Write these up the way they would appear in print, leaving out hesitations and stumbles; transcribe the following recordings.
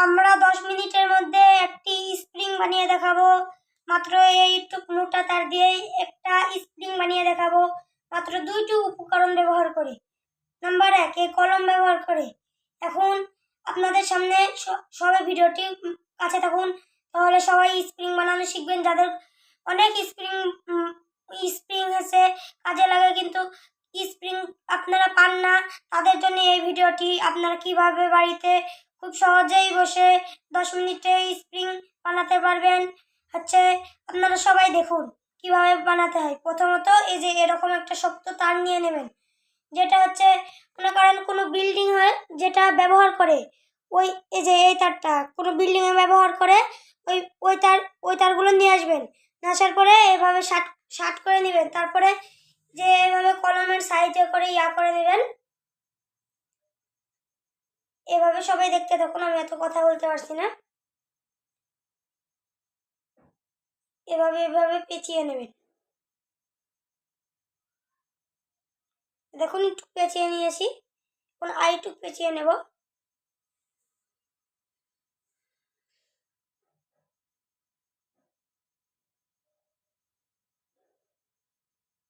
আমরা 10 মিনিটের মধ্যে একটি স্প্রিং বানিয়ে দেখাবো। মাত্র এইটুক মোটা তার দিয়ে একটা স্প্রিং বানিয়ে দেখাবো মাত্র 2টি উপকরণ ব্যবহার করে। নাম্বার 1, এই কলম ব্যবহার করে। এখন আপনাদের সামনে সবাই ভিডিওটি কাছে থাকুন, তাহলে সবাই স্প্রিং বানানো শিখবেন। যাদের অনেক স্প্রিং আছে কাজে লাগে কিন্তু স্প্রিং আপনারা পান না, তাদের জন্য এই ভিডিওটি। আপনারা কিভাবে বাড়িতে খুব সহজেই বসে 10 মিনিটে স্প্রিং বানাতে পারবেন আপনারা সবাই দেখুন কিভাবে বানাতে হয়। প্রথমত এই যে এরকম একটা শক্ত তার নিয়ে নেবেন, যেটা মনে করেন কোনো বিল্ডিং হয় যেটা ব্যবহার করে এই যে এই তারটা কোনো বিল্ডিংয়ে ব্যবহার করে ওই তারগুলো নিয়ে আসবেন। আসার পরে এভাবে শার্ট করে নেবেন। তারপরে যে এভাবে কলমের সাইজে করে করে নেবেন। এভাবে সবাই দেখতে থাকুন, আমি এত কথা বলতে পারছি না। এভাবে পেঁচিয়ে নেবেন। দেখুন একটু পেঁচিয়ে নিয়েছি, এখন আরেকটু পেঁচিয়ে নেব।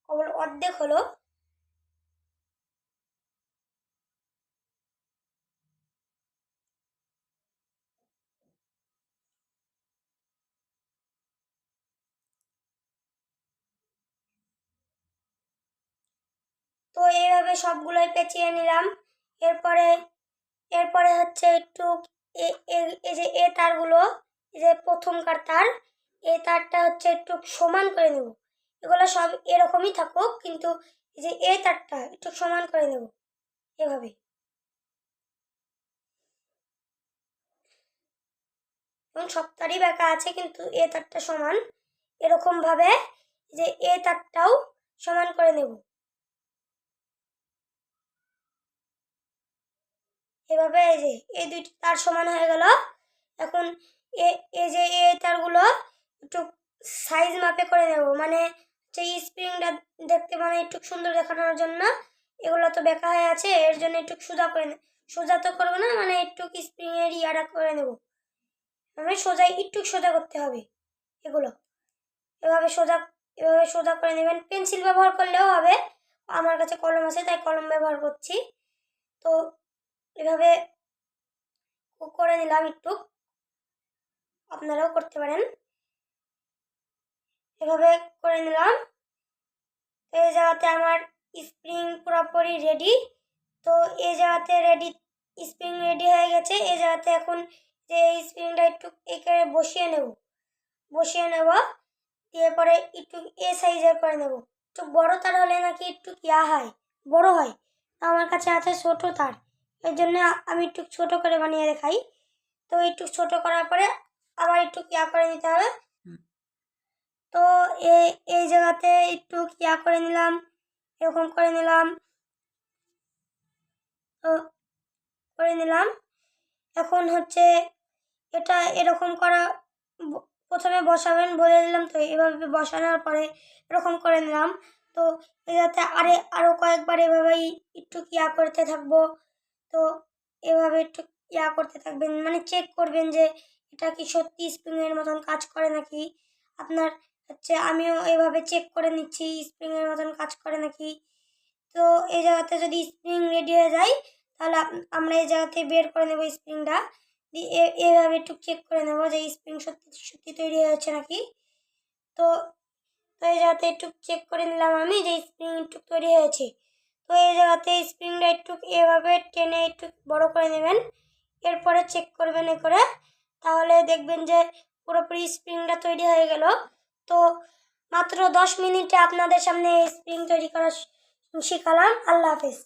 কেবল অর্ধেক হলো। তো এইভাবে সবগুলোই পেঁচিয়ে নিলাম। এরপরে একটু এই যে এ তারগুলো, এই যে প্রথমকার তার, এই তারটা একটু সমান করে নেব। এগুলো সব এরকমই থাকুক, কিন্তু এই যে এ তারটা একটু সমান করে নেব এভাবে। এবং সব তারই বাঁকা আছে কিন্তু এ তারটা সমান। এরকম ভাবে যে এ তারটাও সমান করে নেব। এভাবে এই যে এই দুইটি তার সমান হয়ে গেল। এখন এই যে এই তারগুলো একটু সাইজ মাপে করে নেব, মানে যে স্প্রিংটা দেখতে মানে একটু সুন্দর দেখানোর জন্য। এগুলো তো বেঁকা হয়ে আছে, এর জন্য একটু সোজা তো করবো না, মানে একটু স্প্রিং এর ইয়াটা করে নেব। মানে একটু সোজা করতে হবে এগুলো। এভাবে সোজা করে নেবেন। পেন্সিল ব্যবহার করলেও হবে, আমার কাছে কলম আছে তাই কলম ব্যবহার করছি। তো এভাবে করে নিলাম একটু, আপনারাও করতে পারেন। এভাবে করে নিলাম। এই জায়গাতে আমার স্প্রিং পুরোপুরি রেডি। তো এই জায়গাতে স্প্রিং রেডি হয়ে গেছে। এই জায়গাতে এখন যে স্প্রিংটা একটু এখানে বসিয়ে নেব। দিয়ে পরে একটু এ সাইজের করে নেব। একটু বড় তার হলে নাকি একটু বড় হয়। আমার কাছে আছে ছোট তার, এর জন্য আমি একটু ছোট করে বানিয়ে দেখাই। তো একটু ছোট করার পরে আবার একটু করে নিতে হবে। তো এই জায়গাতে একটু করে নিলাম, এরকম করে নিলাম। তো করে নিলাম। এখন এটা এরকম করা প্রথমে বসাবেন বলে দিলাম, তো এভাবে বসানোর পরে এরকম করে নিলাম। তো এটাতে আরও কয়েকবার এভাবেই একটু করতে থাকবো। তো এভাবে একটু করতে থাকবেন, মানে চেক করবেন যে এটা কি সত্যি স্প্রিংয়ের মতন কাজ করে নাকি। আপনার আমিও এভাবে চেক করে নিচ্ছি স্প্রিংয়ের মতন কাজ করে নাকি। তো এই জায়গাতে যদি স্প্রিং রেডি হয়ে যায় তাহলে আমরা এই জায়গাতে বের করে নেব স্প্রিংটা। দিয়ে এভাবে একটু চেক করে নেব যে স্প্রিং সত্যি তৈরি হয়েছে নাকি। তো এই জায়গাতে একটু চেক করে নিলাম আমি যে স্প্রিং একটু তৈরি হয়েছে। তো এই জায়গাতে স্প্রিংটা একটু এভাবে টেনে একটু বড় করে নেবেন। এরপরে চেক করবেন করে, তাহলে দেখবেন যে পুরোপুরি স্প্রিংটা তৈরি হয়ে গেল। তো মাত্র 10 মিনিটে আপনাদের সামনে স্প্রিং তৈরি করা শিখালাম। আল্লাহ হাফেজ।